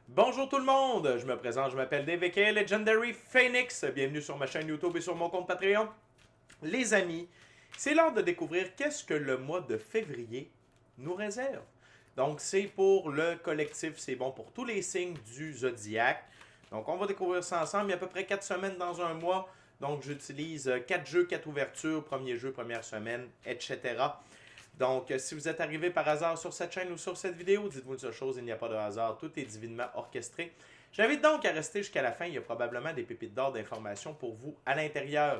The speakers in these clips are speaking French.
Bonjour tout le monde, je me présente, je m'appelle DVK Legendary Phoenix. Bienvenue sur ma chaîne YouTube et sur mon compte Patreon. Les amis, c'est l'heure de découvrir qu'est-ce que le mois de février nous réserve. Donc c'est pour le collectif, c'est bon pour tous les signes du zodiaque. Donc on va découvrir ça ensemble, il y a à peu près 4 semaines dans un mois. Donc j'utilise 4 jeux, 4 ouvertures, premier jeu, première semaine, etc. Donc, si vous êtes arrivé par hasard sur cette chaîne ou sur cette vidéo, dites-vous une seule chose, il n'y a pas de hasard, tout est divinement orchestré. J'invite donc à rester jusqu'à la fin, il y a probablement des pépites d'or d'informations pour vous à l'intérieur.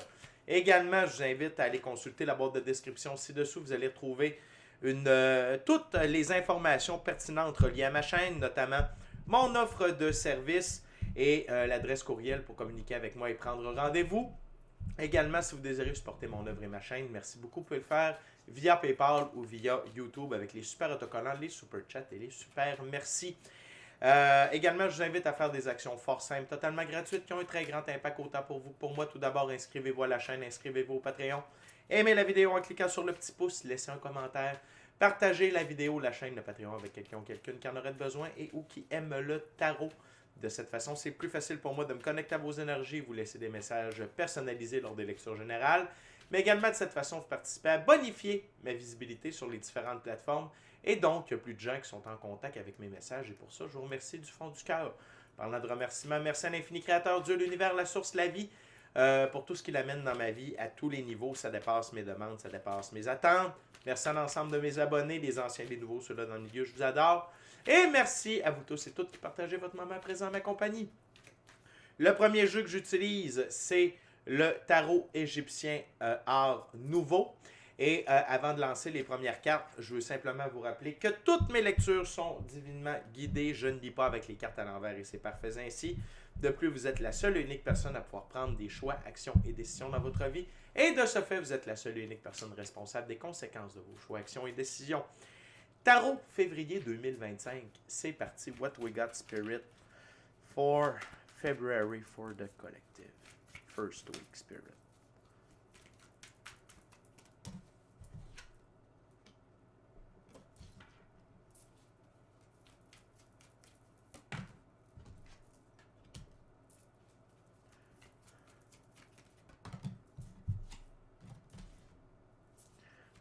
Également, je vous invite à aller consulter la boîte de description ci-dessous, vous allez retrouver toutes les informations pertinentes reliées à ma chaîne, notamment mon offre de service et l'adresse courriel pour communiquer avec moi et prendre rendez-vous. Également, si vous désirez supporter mon œuvre et ma chaîne, merci beaucoup. Vous pouvez le faire via PayPal ou via YouTube avec les super autocollants, les super chats et les super merci. Également, je vous invite à faire des actions fort simples, totalement gratuites, qui ont un très grand impact autant pour vous que pour moi. Tout d'abord, inscrivez-vous à la chaîne, inscrivez-vous au Patreon. Aimez la vidéo en cliquant sur le petit pouce, laissez un commentaire. Partagez la vidéo, la chaîne, le Patreon avec quelqu'un ou quelqu'une qui en aurait besoin et ou qui aime le tarot. De cette façon, c'est plus facile pour moi de me connecter à vos énergies et vous laisser des messages personnalisés lors des lectures générales. Mais également, de cette façon, vous participez à bonifier ma visibilité sur les différentes plateformes. Et donc, il y a plus de gens qui sont en contact avec mes messages. Et pour ça, je vous remercie du fond du cœur. Parlant de remerciements, merci à l'infini créateur, Dieu, l'univers, la source, la vie, pour tout ce qu'il amène dans ma vie à tous les niveaux. Ça dépasse mes demandes, ça dépasse mes attentes. Merci à l'ensemble de mes abonnés, les anciens, les nouveaux, ceux-là dans le milieu, je vous adore. Et merci à vous tous et toutes qui partagez votre moment présent à ma compagnie. Le premier jeu que j'utilise, c'est le tarot égyptien art nouveau. Et avant de lancer les premières cartes, je veux simplement vous rappeler que toutes mes lectures sont divinement guidées. Je ne lis pas avec les cartes à l'envers et c'est parfait ainsi. De plus, vous êtes la seule et unique personne à pouvoir prendre des choix, actions et décisions dans votre vie. Et de ce fait, vous êtes la seule et unique personne responsable des conséquences de vos choix, actions et décisions. Tarot février 2025, c'est parti. What we got spirit for February for the collective. First week spirit.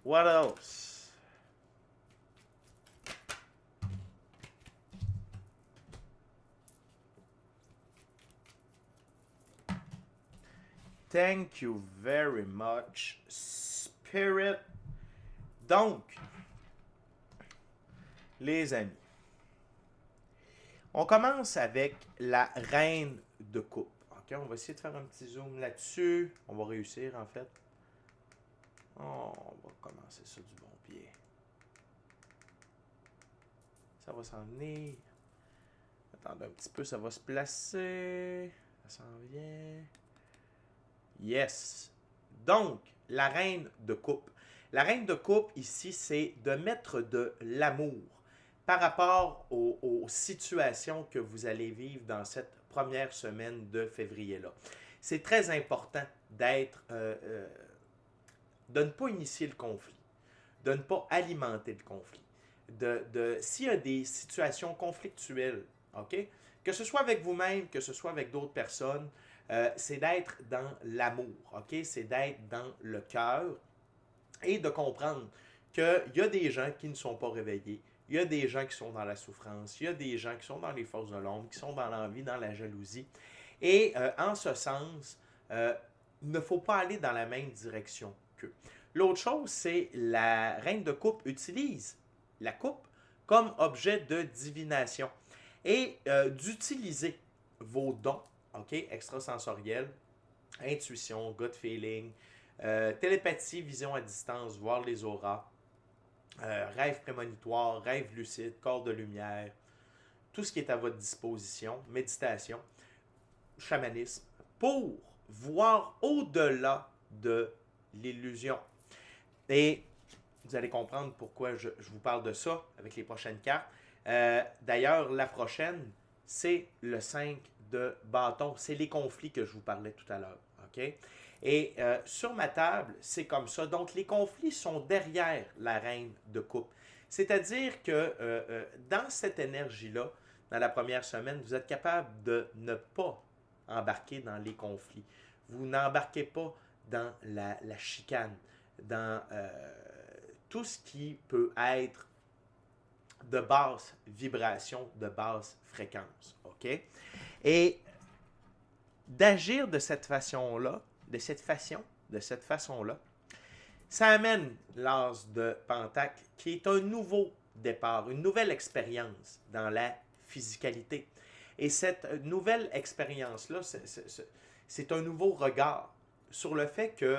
What else? Thank you very much, Spirit. Donc, les amis, on commence avec la reine de coupe. Ok, on va essayer de faire un petit zoom là-dessus. On va réussir en fait. Oh, on va commencer ça du bon pied. Ça va s'en venir. Attendez un petit peu, ça va se placer. Ça s'en vient. Yes. Donc, la reine de coupe. La reine de coupe, ici, c'est de mettre de l'amour par rapport aux situations que vous allez vivre dans cette première semaine de février-là. C'est très important de ne pas initier le conflit, de ne pas alimenter le conflit. S'il y a des situations conflictuelles, ok, que ce soit avec vous-même, que ce soit avec d'autres personnes, c'est d'être dans l'amour, ok, c'est d'être dans le cœur et de comprendre qu'il y a des gens qui ne sont pas réveillés, il y a des gens qui sont dans la souffrance, il y a des gens qui sont dans les forces de l'ombre, qui sont dans l'envie, dans la jalousie. Et en ce sens, il ne faut pas aller dans la même direction qu'eux. L'autre chose, c'est la reine de coupe utilise la coupe comme objet de divination et d'utiliser vos dons, ok, extrasensoriels, intuition, gut feeling, télépathie, vision à distance, voir les auras, rêve prémonitoire, rêve lucide, corps de lumière, tout ce qui est à votre disposition, méditation, chamanisme, pour voir au-delà de l'illusion. Et vous allez comprendre pourquoi je vous parle de ça avec les prochaines cartes. D'ailleurs, la prochaine, c'est le 5 de bâton. C'est les conflits que je vous parlais tout à l'heure. OK? Et sur ma table, c'est comme ça. Donc, les conflits sont derrière la reine de coupe. C'est-à-dire que dans cette énergie-là, dans la première semaine, vous êtes capable de ne pas embarquer dans les conflits. Vous n'embarquez pas dans la chicane, dans tout ce qui peut être de basse vibration, de basse fréquence. OK? Et d'agir de cette façon-là, de cette façon-là, ça amène l'as de Pentacle qui est un nouveau départ, une nouvelle expérience dans la physicalité. Et cette nouvelle expérience-là, c'est un nouveau regard sur le fait que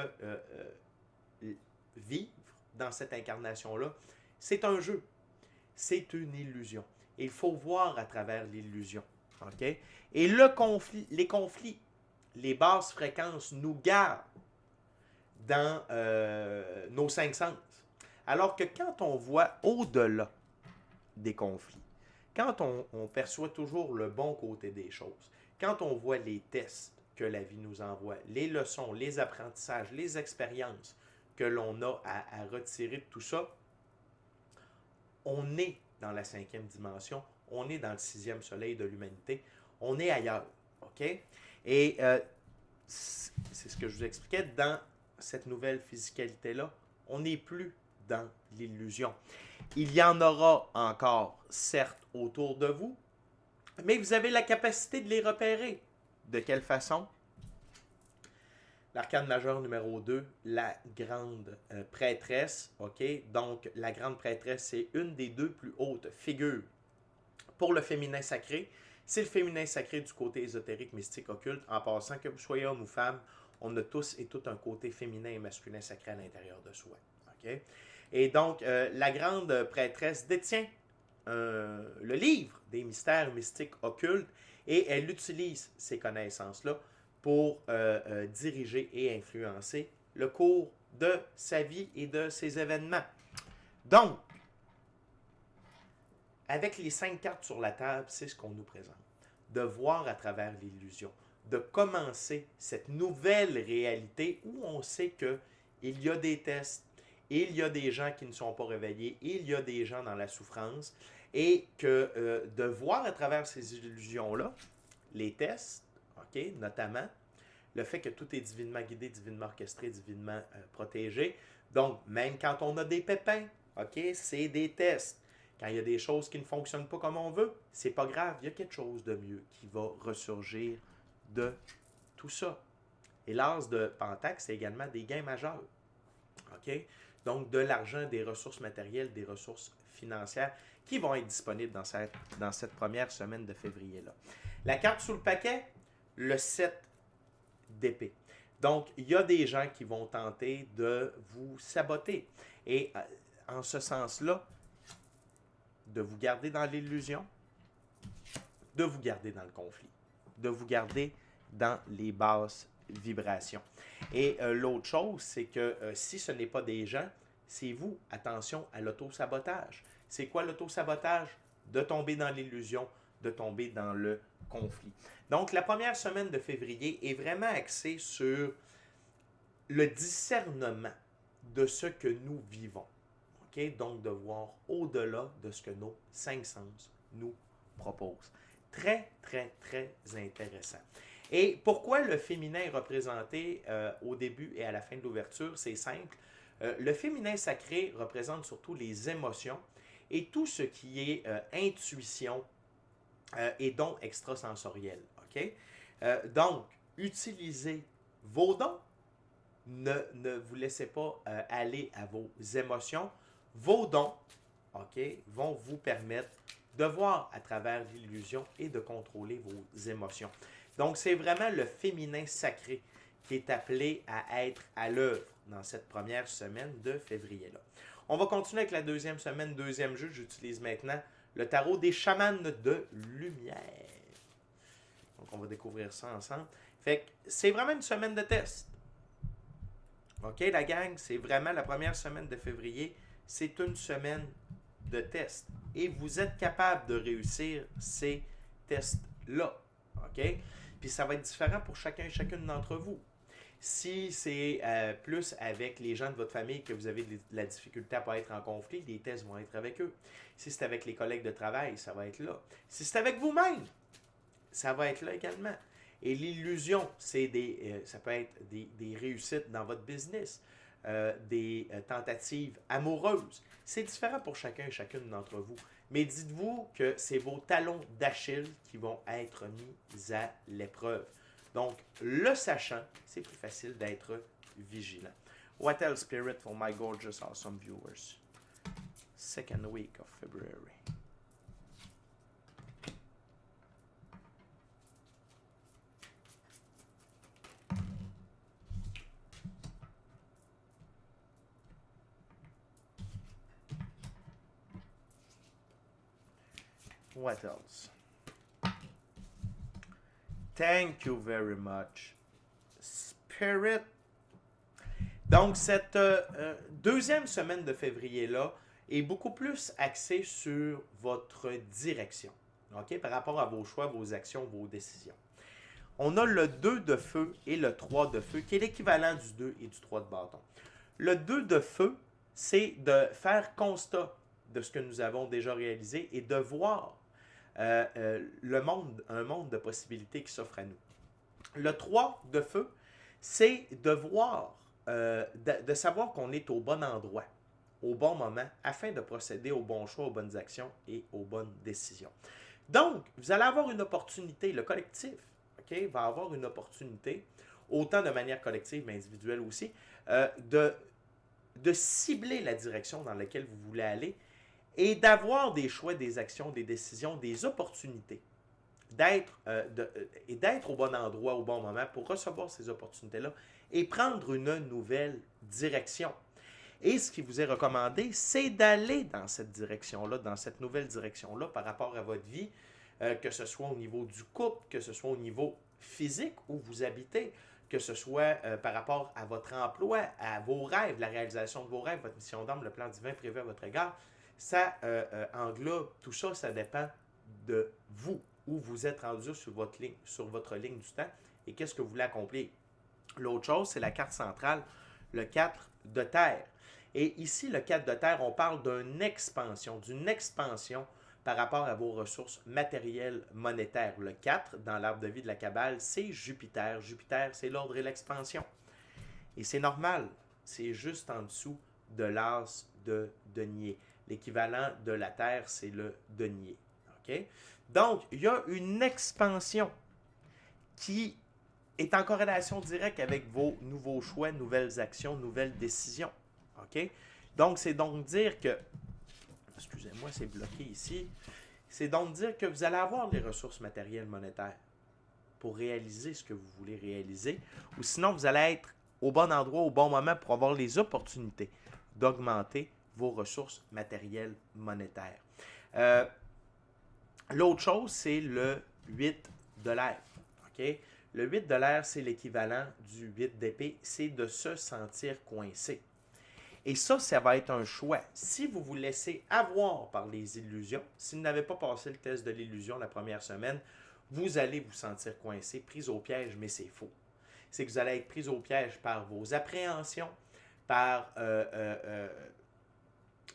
vivre dans cette incarnation-là, c'est un jeu, c'est une illusion. Et il faut voir à travers l'illusion. Okay? Et les conflits, les basses fréquences nous gardent dans nos cinq sens. Alors que quand on voit au-delà des conflits, quand on perçoit toujours le bon côté des choses, quand on voit les tests que la vie nous envoie, les leçons, les apprentissages, les expériences que l'on a à retirer de tout ça, on est dans la cinquième dimension, on est dans le sixième soleil de l'humanité, on est ailleurs. OK? Et c'est ce que je vous expliquais, dans cette nouvelle physicalité-là, on n'est plus dans l'illusion. Il y en aura encore, certes, autour de vous, mais vous avez la capacité de les repérer. De quelle façon? L'arcane majeur numéro 2, la grande prêtresse. OK? Donc, la grande prêtresse, c'est une des deux plus hautes figures pour le féminin sacré. C'est le féminin sacré du côté ésotérique, mystique, occulte. En passant, que vous soyez homme ou femme, on a tous et toutes un côté féminin et masculin sacré à l'intérieur de soi. OK? Et donc, la grande prêtresse détient le livre des mystères mystiques occultes et elle utilise ces connaissances-là pour diriger et influencer le cours de sa vie et de ses événements. Donc, avec les 5 cartes sur la table, c'est ce qu'on nous présente. De voir à travers l'illusion, de commencer cette nouvelle réalité où on sait qu'il y a des tests, il y a des gens qui ne sont pas réveillés, il y a des gens dans la souffrance, et que de voir à travers ces illusions-là, les tests, okay, notamment, le fait que tout est divinement guidé, divinement orchestré, divinement protégé. Donc, même quand on a des pépins, okay, c'est des tests. Quand il y a des choses qui ne fonctionnent pas comme on veut, c'est pas grave, il y a quelque chose de mieux qui va ressurgir de tout ça. Et l'as de Pentacle, c'est également des gains majeurs. OK? Donc, de l'argent, des ressources matérielles, des ressources financières qui vont être disponibles dans cette première semaine de février-là. La carte sous le paquet, le 7 d'épée. Donc, il y a des gens qui vont tenter de vous saboter. Et en ce sens-là, de vous garder dans l'illusion, de vous garder dans le conflit, de vous garder dans les basses vibrations. Et l'autre chose, c'est que si ce n'est pas des gens, c'est vous. Attention à l'auto-sabotage. C'est quoi l'auto-sabotage? De tomber dans l'illusion, de tomber dans le conflit. Donc, la première semaine de février est vraiment axée sur le discernement de ce que nous vivons. Okay? Donc, de voir au-delà de ce que nos 5 sens nous proposent. Très, très, très intéressant. Et pourquoi le féminin est représenté au début et à la fin de l'ouverture? C'est simple. Le féminin sacré représente surtout les émotions et tout ce qui est intuition et dons extrasensoriels. Okay? Donc, utilisez vos dons. Ne vous laissez pas aller à vos émotions. Vos dons, okay, vont vous permettre de voir à travers l'illusion et de contrôler vos émotions. Donc, c'est vraiment le féminin sacré qui est appelé à être à l'œuvre dans cette première semaine de février-là. On va continuer avec la deuxième semaine, deuxième jeu. J'utilise maintenant le tarot des chamans de lumière. Donc, on va découvrir ça ensemble. Fait que c'est vraiment une semaine de test. OK, la gang, c'est vraiment la première semaine de février. C'est une semaine de test. Et vous êtes capable de réussir ces tests-là. OK? Puis ça va être différent pour chacun et chacune d'entre vous. Si c'est plus avec les gens de votre famille que vous avez de la difficulté à ne pas être en conflit, les tests vont être avec eux. Si c'est avec les collègues de travail, ça va être là. Si c'est avec vous-même, ça va être là également. Et l'illusion, ça peut être des réussites dans votre business, des tentatives amoureuses. C'est différent pour chacun et chacune d'entre vous. Mais dites-vous que c'est vos talons d'Achille qui vont être mis à l'épreuve. Donc, le sachant, c'est plus facile d'être vigilant. What else, Spirit, for my gorgeous, awesome viewers? Second week of February. What else? Thank you very much. Spirit. Donc, cette deuxième semaine de février-là est beaucoup plus axée sur votre direction, ok, par rapport à vos choix, vos actions, vos décisions. On a le 2 de feu et le 3 de feu, qui est l'équivalent du 2 et du 3 de bâton. Le 2 de feu, c'est de faire constat de ce que nous avons déjà réalisé et de voir le monde, un monde de possibilités qui s'offre à nous. Le 3 de feu, c'est de voir, de savoir qu'on est au bon endroit, au bon moment, afin de procéder aux bons choix, aux bonnes actions et aux bonnes décisions. Donc, vous allez avoir une opportunité, le collectif, ok, va avoir une opportunité, autant de manière collective mais individuelle aussi, de cibler la direction dans laquelle vous voulez aller et d'avoir des choix, des actions, des décisions, des opportunités, et d'être au bon endroit, au bon moment pour recevoir ces opportunités-là et prendre une nouvelle direction. Et ce qui vous est recommandé, c'est d'aller dans cette direction-là, dans cette nouvelle direction-là par rapport à votre vie, que ce soit au niveau du couple, que ce soit au niveau physique où vous habitez, que ce soit par rapport à votre emploi, à vos rêves, la réalisation de vos rêves, votre mission d'âme, le plan divin prévu à votre égard. Ça englobe tout ça, ça dépend de vous, où vous êtes rendu sur votre ligne du temps et qu'est-ce que vous voulez accomplir. L'autre chose, c'est la carte centrale, le 4 de terre. Et ici, le 4 de terre, on parle d'une expansion par rapport à vos ressources matérielles monétaires. Le 4, dans l'arbre de vie de la Kabbale, c'est Jupiter. Jupiter, c'est l'ordre et l'expansion. Et c'est normal, c'est juste en dessous de l'as de denier. L'équivalent de la Terre, c'est le denier. Okay? Donc, il y a une expansion qui est en corrélation directe avec vos nouveaux choix, nouvelles actions, nouvelles décisions. Okay? Donc, c'est donc dire que, excusez-moi, c'est bloqué ici, c'est donc dire que vous allez avoir les ressources matérielles monétaires pour réaliser ce que vous voulez réaliser, ou sinon, vous allez être au bon endroit, au bon moment pour avoir les opportunités d'augmenter vos ressources matérielles monétaires. L'autre chose, c'est le 8 de l'air. Okay? Le 8 de l'air, c'est l'équivalent du 8 d'épée, c'est de se sentir coincé. Et ça va être un choix. Si vous vous laissez avoir par les illusions, si vous n'avez pas passé le test de l'illusion la première semaine, vous allez vous sentir coincé, pris au piège, mais c'est faux. C'est que vous allez être pris au piège par vos appréhensions, par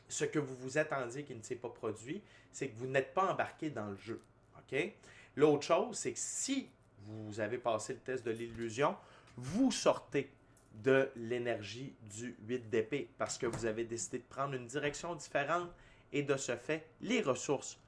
ce que vous vous attendiez qui ne s'est pas produit, c'est que vous n'êtes pas embarqué dans le jeu. Okay? L'autre chose, c'est que si vous avez passé le test de l'illusion, vous sortez de l'énergie du 8 d'épée parce que vous avez décidé de prendre une direction différente et de ce fait, les ressources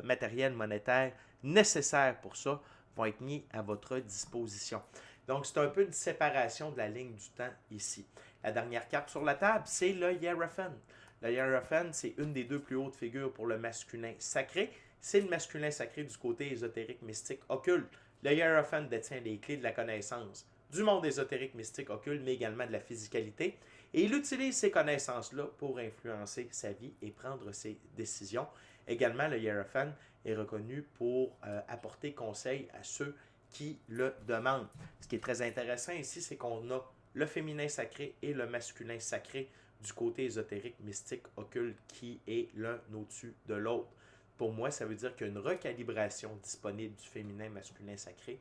matérielles, monétaires nécessaires pour ça vont être mises à votre disposition. Donc, c'est un peu une séparation de la ligne du temps ici. La dernière carte sur la table, c'est le Hierophant. Le Hierophant, c'est une des deux plus hautes figures pour le masculin sacré. C'est le masculin sacré du côté ésotérique, mystique, occulte. Le Hierophant détient les clés de la connaissance du monde ésotérique, mystique, occulte, mais également de la physicalité. Et il utilise ces connaissances-là pour influencer sa vie et prendre ses décisions. Également, le Hierophant est reconnu pour apporter conseil à ceux qui le demandent. Ce qui est très intéressant ici, c'est qu'on a le féminin sacré et le masculin sacré du côté ésotérique, mystique, occulte, qui est l'un au-dessus de l'autre. Pour moi, ça veut dire qu'il y a une recalibration disponible du féminin, masculin sacré.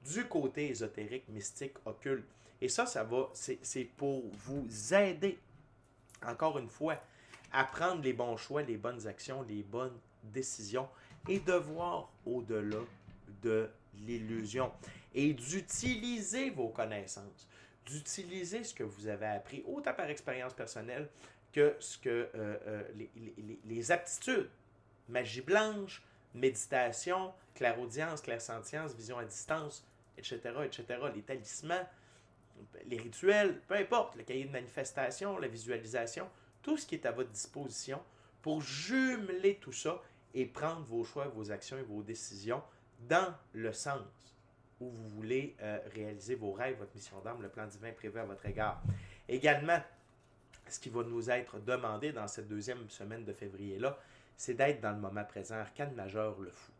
du côté ésotérique, mystique, occulte. Et ça c'est pour vous aider, encore une fois, à prendre les bons choix, les bonnes actions, les bonnes décisions et de voir au-delà de l'illusion et d'utiliser vos connaissances, d'utiliser ce que vous avez appris, autant par expérience personnelle que les aptitudes, magie blanche, méditation, clairaudience, clairsentience, vision à distance, etc., etc., les talismans, les rituels, peu importe, le cahier de manifestation, la visualisation, tout ce qui est à votre disposition pour jumeler tout ça et prendre vos choix, vos actions et vos décisions dans le sens où vous voulez réaliser vos rêves, votre mission d'âme, le plan divin prévu à votre égard. Également, ce qui va nous être demandé dans cette deuxième semaine de février-là, c'est d'être dans le moment présent. Arcane majeur, le fou.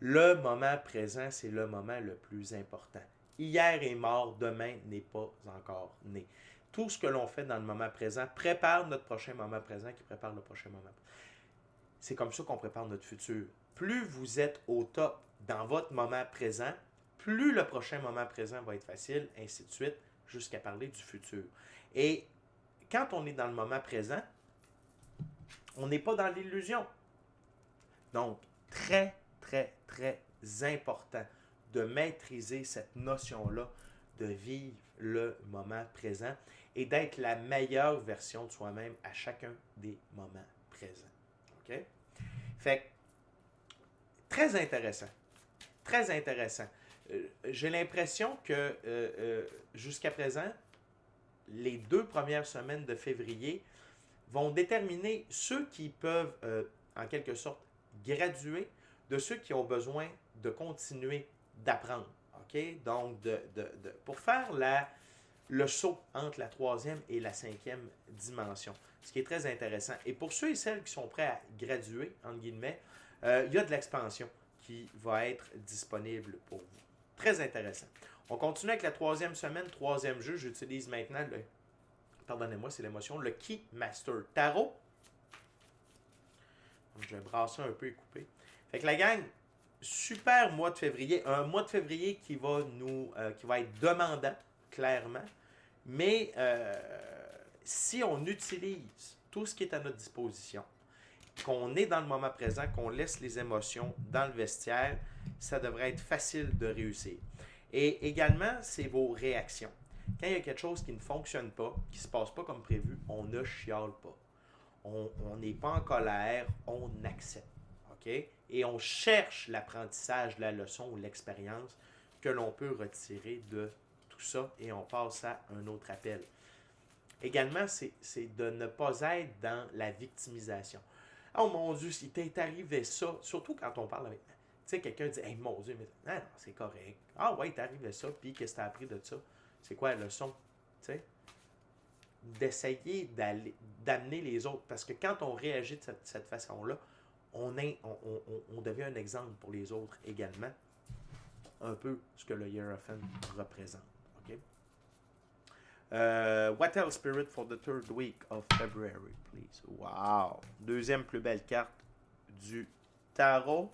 Le moment présent, c'est le moment le plus important. Hier est mort, demain n'est pas encore né. Tout ce que l'on fait dans le moment présent prépare notre prochain moment présent qui prépare le prochain moment. C'est comme ça qu'on prépare notre futur. Plus vous êtes au top dans votre moment présent, plus le prochain moment présent va être facile, ainsi de suite, jusqu'à parler du futur. Et quand on est dans le moment présent, on n'est pas dans l'illusion. Donc, très, très, très important de maîtriser cette notion-là, de vivre le moment présent et d'être la meilleure version de soi-même à chacun des moments présents. OK? Fait que, très intéressant. Très intéressant. J'ai l'impression que jusqu'à présent, les 2 premières semaines de février vont déterminer ceux qui peuvent, en quelque sorte, graduer de ceux qui ont besoin de continuer d'apprendre. OK? Donc, pour faire le saut entre la 3e et la 5e dimension, ce qui est très intéressant. Et pour ceux et celles qui sont prêts à graduer, entre guillemets, il y a de l'expansion qui va être disponible pour vous. Très intéressant. On continue avec la 3e semaine, 3e jeu. J'utilise maintenant pardonnez-moi, c'est l'émotion, le Keymaster Tarot. Donc, je vais brasser un peu et couper. Fait que la gang, super mois de février. Un mois de février qui va être demandant, clairement. Mais si on utilise tout ce qui est à notre disposition, qu'on est dans le moment présent, qu'on laisse les émotions dans le vestiaire, ça devrait être facile de réussir. Et également, c'est vos réactions. Quand il y a quelque chose qui ne fonctionne pas, qui ne se passe pas comme prévu, on ne chiale pas. On n'est pas en colère, on accepte. OK? Et on cherche l'apprentissage, la leçon ou l'expérience que l'on peut retirer de tout ça et on passe à un autre appel. Également, c'est de ne pas être dans la victimisation. Oh mon Dieu, il t'est arrivé ça. Surtout quand on parle avec. Tu sais, quelqu'un dit, hey mon Dieu, mais non, c'est correct. Ah ouais, il t'est arrivé ça, puis qu'est-ce que t'as appris de ça? C'est quoi la leçon? Tu sais? D'essayer d'amener les autres. Parce que quand on réagit de cette façon-là, on devient un exemple pour les autres également. Un peu ce que le Hierophant représente. OK? What else, Spirit, for the 3rd week of February, please? Wow! Deuxième plus belle carte du tarot.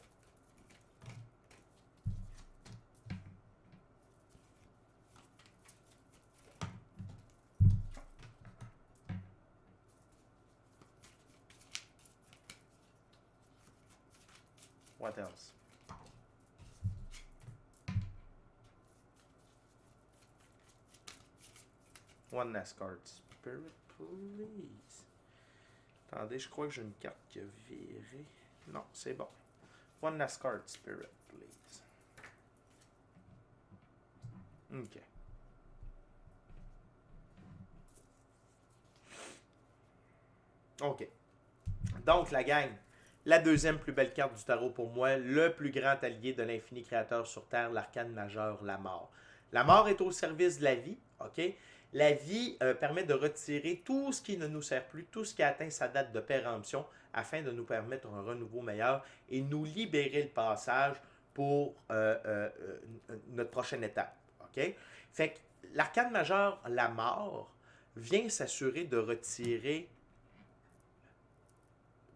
What else? One last card. Spirit, please. Attendez, je crois que j'ai une carte qui a viré. Non, c'est bon. One last card, Spirit, please. OK. OK. Donc, la gang, la deuxième plus belle carte du tarot pour moi, le plus grand allié de l'infini créateur sur Terre, l'arcane majeur, la mort. La mort est au service de la vie, OK? La vie permet de retirer tout ce qui ne nous sert plus, tout ce qui a atteint sa date de péremption, afin de nous permettre un renouveau meilleur et nous libérer le passage pour notre prochaine étape, OK? Fait que l'arcane majeur, la mort, vient s'assurer de retirer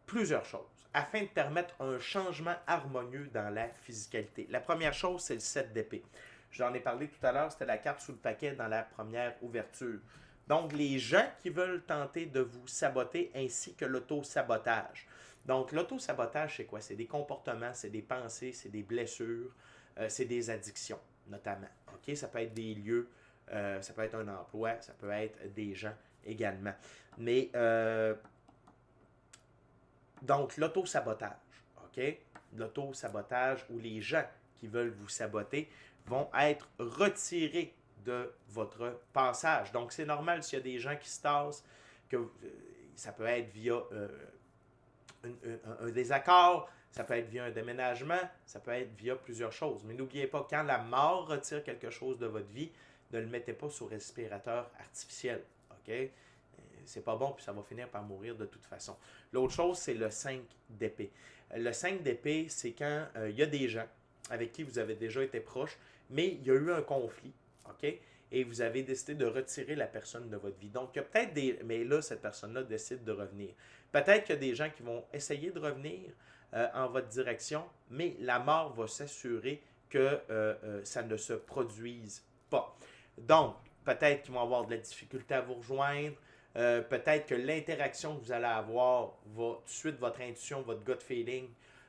plusieurs choses afin de permettre un changement harmonieux dans la physicalité. La première chose, c'est le 7 d'épée. J'en ai parlé tout à l'heure, c'était la carte sous le paquet dans la première ouverture. Donc, les gens qui veulent tenter de vous saboter ainsi que l'auto-sabotage. Donc, l'auto-sabotage, c'est quoi? C'est des comportements, c'est des pensées, c'est des blessures, c'est des addictions, notamment. OK? Ça peut être des lieux, ça peut être un emploi, ça peut être des gens également. Mais, donc, l'auto-sabotage, OK? L'auto-sabotage où les gens qui veulent vous saboter vont être retirés de votre passage. Donc, c'est normal s'il y a des gens qui se tassent, que ça peut être via un désaccord, ça peut être via un déménagement, ça peut être via plusieurs choses. Mais n'oubliez pas, quand la mort retire quelque chose de votre vie, ne le mettez pas sous respirateur artificiel. OK? C'est pas bon, puis ça va finir par mourir de toute façon. L'autre chose, c'est le 5 d'épée. Le 5 d'épée, c'est quand il y a des gens avec qui vous avez déjà été proche, mais il y a eu un conflit, OK? Et vous avez décidé de retirer la personne de votre vie. Donc, il y a peut-être des... Mais là, cette personne-là décide de revenir. Peut-être qu'il y a des gens qui vont essayer de revenir en votre direction, mais la mort va s'assurer que ça ne se produise pas. Donc, peut-être qu'ils vont avoir de la difficulté à vous rejoindre. Peut-être que l'interaction que vous allez avoir va tout de suite, votre intuition, votre gut feeling,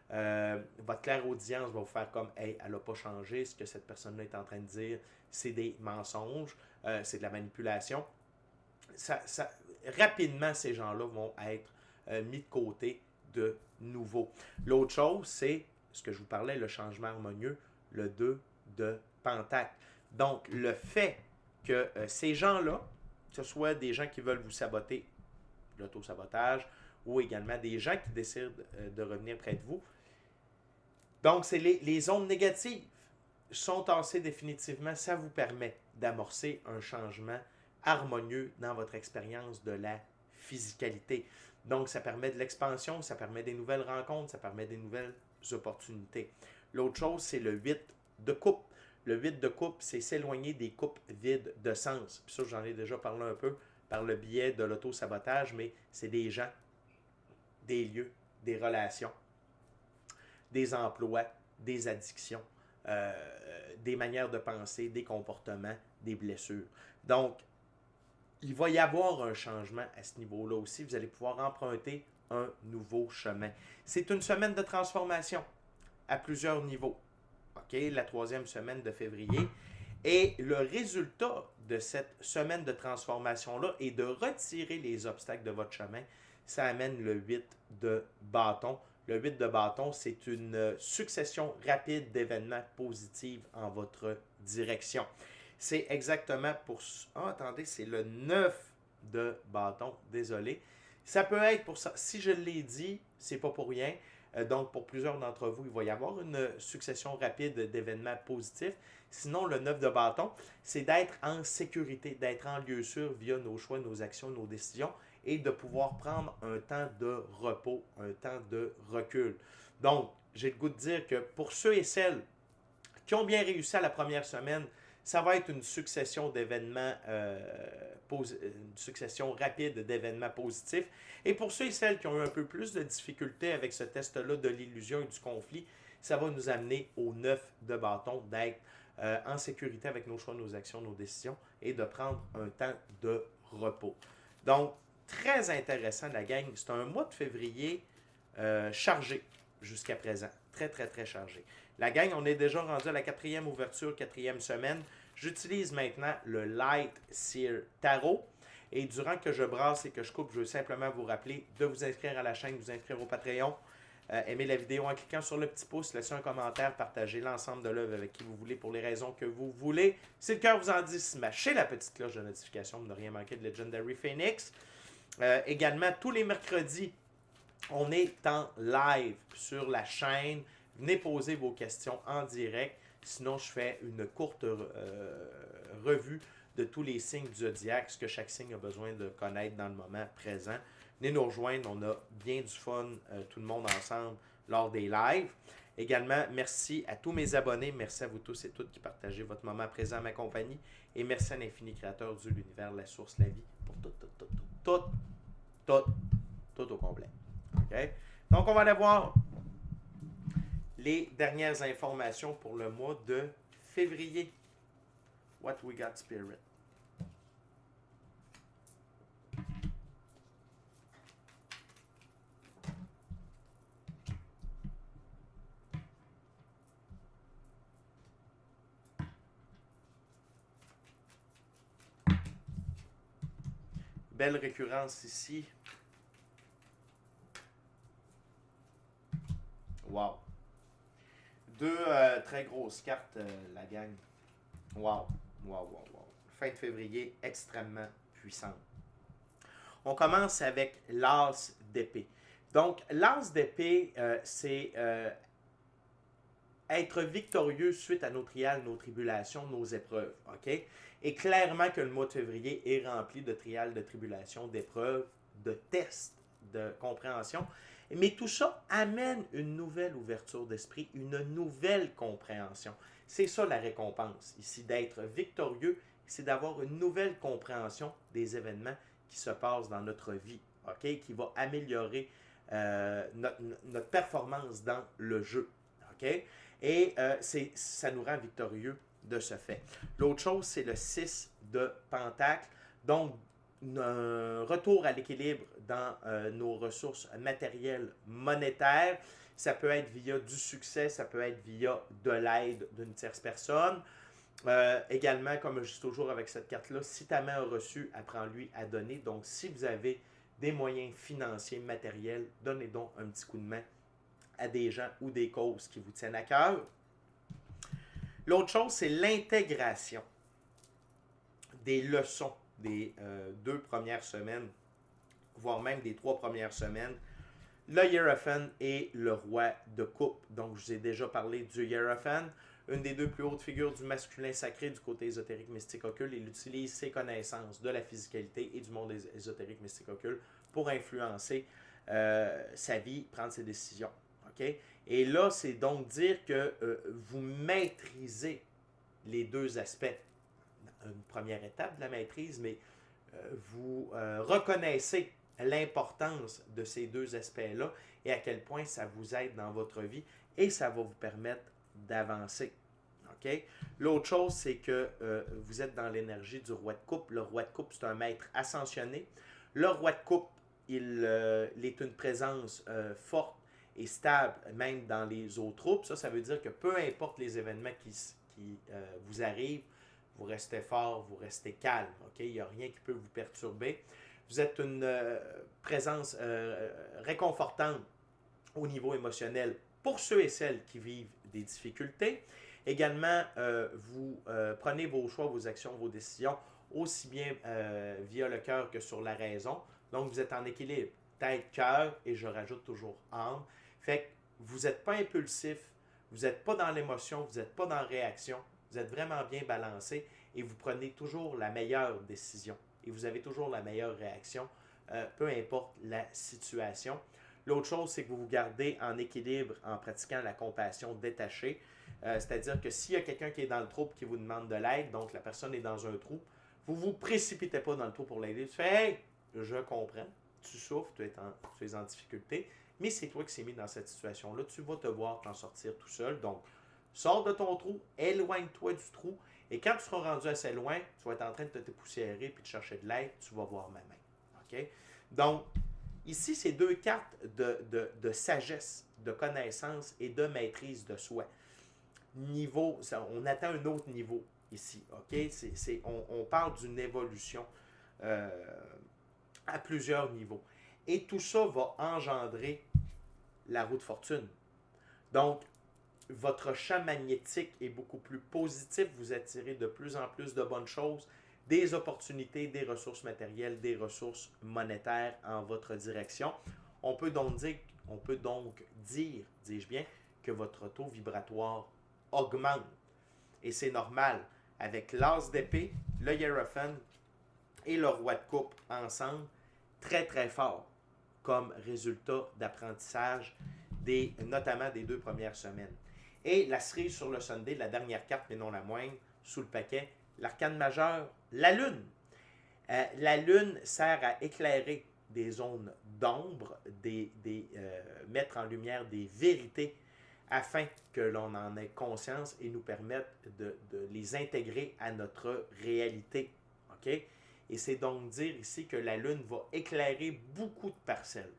votre clairaudience va vous faire comme hey, elle n'a pas changé, ce que cette personne-là est en train de dire, c'est des mensonges, c'est de la manipulation. Rapidement, ces gens-là vont être mis de côté de nouveau. L'autre chose, c'est ce que je vous parlais, le changement harmonieux, le 2 de Pentacle. Donc, le fait que ces gens-là, que ce soit des gens qui veulent vous saboter, l'auto-sabotage, ou également des gens qui décident de revenir près de vous. Donc, c'est les ondes négatives sont tassées définitivement. Ça vous permet d'amorcer un changement harmonieux dans votre expérience de la physicalité. Donc, ça permet de l'expansion, ça permet des nouvelles rencontres, ça permet des nouvelles opportunités. L'autre chose, c'est le 8 de coupe. Le 8 de coupe, c'est s'éloigner des coupes vides de sens. Puis ça, j'en ai déjà parlé un peu par le biais de l'auto-sabotage, mais c'est des gens, des lieux, des relations, des emplois, des addictions, des manières de penser, des comportements, des blessures. Donc, il va y avoir un changement à ce niveau-là aussi. Vous allez pouvoir emprunter un nouveau chemin. C'est une semaine de transformation à plusieurs niveaux. OK, la 3e semaine de février. Et le résultat de cette semaine de transformation-là est de retirer les obstacles de votre chemin. Ça amène le 8 de bâton. Le 8 de bâton, c'est une succession rapide d'événements positifs en votre direction. C'est exactement pour... Ah, attendez, c'est le 9 de bâton. Désolé. Ça peut être pour ça. Si je l'ai dit, c'est pas pour rien. Donc, pour plusieurs d'entre vous, il va y avoir une succession rapide d'événements positifs. Sinon, le 9 de bâton, c'est d'être en sécurité, d'être en lieu sûr via nos choix, nos actions, nos décisions et de pouvoir prendre un temps de repos, un temps de recul. Donc, j'ai le goût de dire que pour ceux et celles qui ont bien réussi à la première semaine, ça va être une succession d'événements, une succession rapide d'événements positifs. Et pour ceux et celles qui ont eu un peu plus de difficultés avec ce test-là de l'illusion et du conflit, ça va nous amener au 9 de bâton, d'être en sécurité avec nos choix, nos actions, nos décisions et de prendre un temps de repos. Donc, très intéressant la gang. C'est un mois de février chargé jusqu'à présent. Très, très, très chargé. La gang, on est déjà rendu à la 4e ouverture, 4e semaine. J'utilise maintenant le Light Seer Tarot. Et durant que je brasse et que je coupe, je veux simplement vous rappeler de vous inscrire à la chaîne, de vous inscrire au Patreon. Aimez la vidéo en cliquant sur le petit pouce, laissez un commentaire, partagez l'ensemble de l'œuvre avec qui vous voulez pour les raisons que vous voulez. Si le cœur vous en dit, smashez la petite cloche de notification pour ne rien manquer de Legendary Phoenix. Également, tous les mercredis, on est en live sur la chaîne. Venez poser vos questions en direct. Sinon, je fais une courte revue de tous les signes du zodiaque, ce que chaque signe a besoin de connaître dans le moment présent. Venez nous rejoindre, on a bien du fun, tout le monde ensemble, lors des lives. Également, merci à tous mes abonnés, merci à vous tous et toutes qui partagez votre moment présent à ma compagnie. Et merci à l'infini créateur du l'univers, la source, la vie, pour tout au complet. Okay? Donc, on va aller voir les dernières informations pour le mois de février. What we got, Spirit? Belle récurrence ici. Wow. Deux très grosses cartes, la gang. Wow. Wow, wow, wow. Fin de février, extrêmement puissante. On commence avec l'as d'épée. Donc, l'as d'épée, c'est être victorieux suite à nos trials, nos tribulations, nos épreuves. OK? Et clairement que le mois de février est rempli de trials, de tribulations, d'épreuves, de tests, de compréhension. Mais tout ça amène une nouvelle ouverture d'esprit, une nouvelle compréhension. C'est ça la récompense ici, d'être victorieux, c'est d'avoir une nouvelle compréhension des événements qui se passent dans notre vie, OK? Qui va améliorer notre performance dans le jeu. OK? Et ça nous rend victorieux de ce fait. L'autre chose, c'est le 6 de Pentacle. Donc, un retour à l'équilibre dans nos ressources matérielles, monétaires. Ça peut être via du succès, ça peut être via de l'aide d'une tierce personne. Également, comme je dis toujours avec cette carte-là, si ta main a reçu, apprends-lui à donner. Donc, si vous avez des moyens financiers, matériels, donnez donc un petit coup de main à des gens ou des causes qui vous tiennent à cœur. L'autre chose, c'est l'intégration des leçons des 2 premières semaines, voire même des 3 premières semaines. Le Hierophant et le roi de coupe. Donc, je vous ai déjà parlé du Hierophant, une des 2 plus hautes figures du masculin sacré du côté ésotérique mystique occulte. Il utilise ses connaissances de la physicalité et du monde ésotérique mystique occulte pour influencer sa vie, prendre ses décisions. Okay? Et là, c'est donc dire que vous maîtrisez les 2 aspects. Une première étape de la maîtrise, mais vous reconnaissez l'importance de ces 2 aspects-là et à quel point ça vous aide dans votre vie et ça va vous permettre d'avancer. Okay? L'autre chose, c'est que vous êtes dans l'énergie du roi de coupe. Le roi de coupe, c'est un maître ascensionné. Le roi de coupe, il est une présence forte et stable, même dans les eaux troupes. Ça veut dire que peu importe les événements qui vous arrivent, vous restez fort, vous restez calme. Okay? Il n'y a rien qui peut vous perturber. Vous êtes une présence réconfortante au niveau émotionnel pour ceux et celles qui vivent des difficultés. Également, vous prenez vos choix, vos actions, vos décisions, aussi bien via le cœur que sur la raison. Donc, vous êtes en équilibre. Tête, cœur, et je rajoute toujours âme. Fait que vous n'êtes pas impulsif, vous n'êtes pas dans l'émotion, vous n'êtes pas dans la réaction. Vous êtes vraiment bien balancé et vous prenez toujours la meilleure décision. Et vous avez toujours la meilleure réaction, peu importe la situation. L'autre chose, c'est que vous vous gardez en équilibre en pratiquant la compassion détachée. C'est-à-dire que s'il y a quelqu'un qui est dans le trou et qui vous demande de l'aide, donc la personne est dans un trou, vous ne vous précipitez pas dans le trou pour l'aider. Tu fais « Hey, je comprends, tu souffres, tu es en difficulté, mais c'est toi qui s'est mis dans cette situation-là. Tu vas te voir t'en sortir tout seul. Donc, sors de ton trou, éloigne-toi du trou, et quand tu seras rendu assez loin, tu vas être en train de te dépoussiérer et de chercher de l'aide, tu vas voir ma main. Okay? Donc, ici, c'est 2 cartes de sagesse, de connaissance et de maîtrise de soi. On atteint un autre niveau ici. Okay? On parle d'une évolution à plusieurs niveaux. Et tout ça va engendrer la roue de fortune. Donc, votre champ magnétique est beaucoup plus positif, vous attirez de plus en plus de bonnes choses, des opportunités, des ressources matérielles, des ressources monétaires en votre direction. On peut donc dire, dis-je bien, que votre taux vibratoire augmente. Et c'est normal. Avec l'as d'épée, le Hierophant et le roi de coupe ensemble, très très fort comme résultat d'apprentissage, notamment des 2 premières semaines. Et la cerise sur le Sunday, la dernière carte, mais non la moindre, sous le paquet, l'arcane majeur, la lune. La lune sert à éclairer des zones d'ombre, mettre en lumière des vérités afin que l'on en ait conscience et nous permette de les intégrer à notre réalité. OK? Et c'est donc dire ici que la Lune va éclairer beaucoup de parcelles.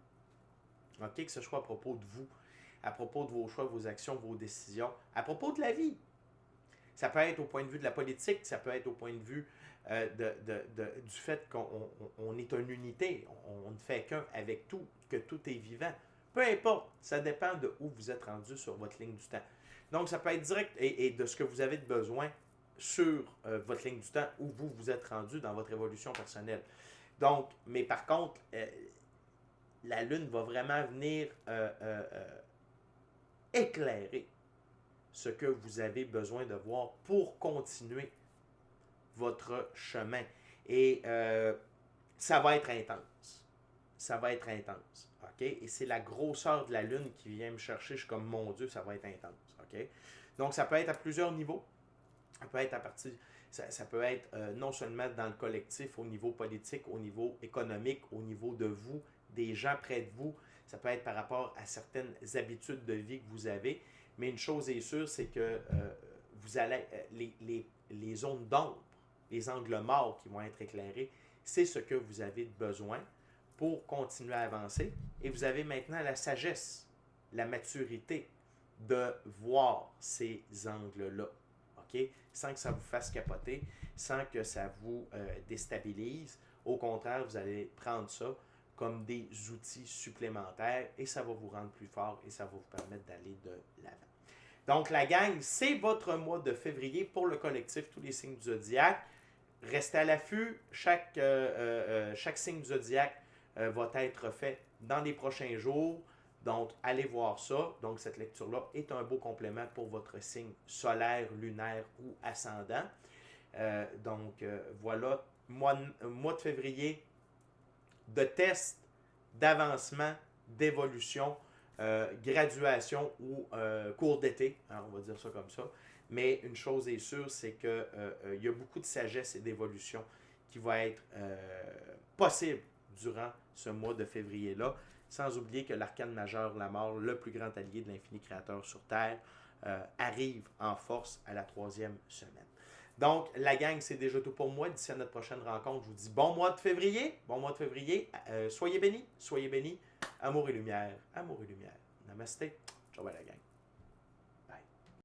OK? Que ce soit à propos de vous, à propos de vos choix, vos actions, vos décisions, à propos de la vie. Ça peut être au point de vue de la politique, ça peut être au point de vue du fait qu'on est une unité, on ne fait qu'un avec tout, que tout est vivant. Peu importe, ça dépend de où vous êtes rendu sur votre ligne du temps. Donc, ça peut être direct et de ce que vous avez de besoin sur votre ligne du temps où vous êtes rendu dans votre évolution personnelle. Donc, mais par contre, la Lune va vraiment venir éclairer ce que vous avez besoin de voir pour continuer votre chemin. Et ça va être intense. Ça va être intense. OK? Et c'est la grosseur de la Lune qui vient me chercher. Je suis comme, mon Dieu, ça va être intense. OK? Donc, ça peut être à plusieurs niveaux. Ça peut être à partir... Ça peut être non seulement dans le collectif, au niveau politique, au niveau économique, au niveau de vous, des gens près de vous. Ça peut être par rapport à certaines habitudes de vie que vous avez. Mais une chose est sûre, c'est que vous allez les zones d'ombre, les angles morts qui vont être éclairés, c'est ce que vous avez besoin pour continuer à avancer. Et vous avez maintenant la sagesse, la maturité de voir ces angles-là. OK? Sans que ça vous fasse capoter, sans que ça vous déstabilise. Au contraire, vous allez prendre ça comme des outils supplémentaires et ça va vous rendre plus fort et ça va vous permettre d'aller de l'avant. Donc, la gang, c'est votre mois de février pour le collectif, tous les signes du zodiaque. Restez à l'affût. Chaque signe du zodiaque va être fait dans les prochains jours. Donc, allez voir ça. Donc, cette lecture-là est un beau complément pour votre signe solaire, lunaire ou ascendant. Voilà, mois de février de test, d'avancement, d'évolution, graduation ou cours d'été, hein, on va dire ça comme ça. Mais une chose est sûre, c'est qu'il y a beaucoup de sagesse et d'évolution qui va être possible durant ce mois de février-là. Sans oublier que l'arcane majeur, la mort, le plus grand allié de l'infini créateur sur Terre, arrive en force à la 3e semaine. Donc, la gang, c'est déjà tout pour moi. D'ici à notre prochaine rencontre, je vous dis bon mois de février. Bon mois de février. Soyez bénis, soyez bénis. Amour et lumière, amour et lumière. Namasté. Ciao, la gang.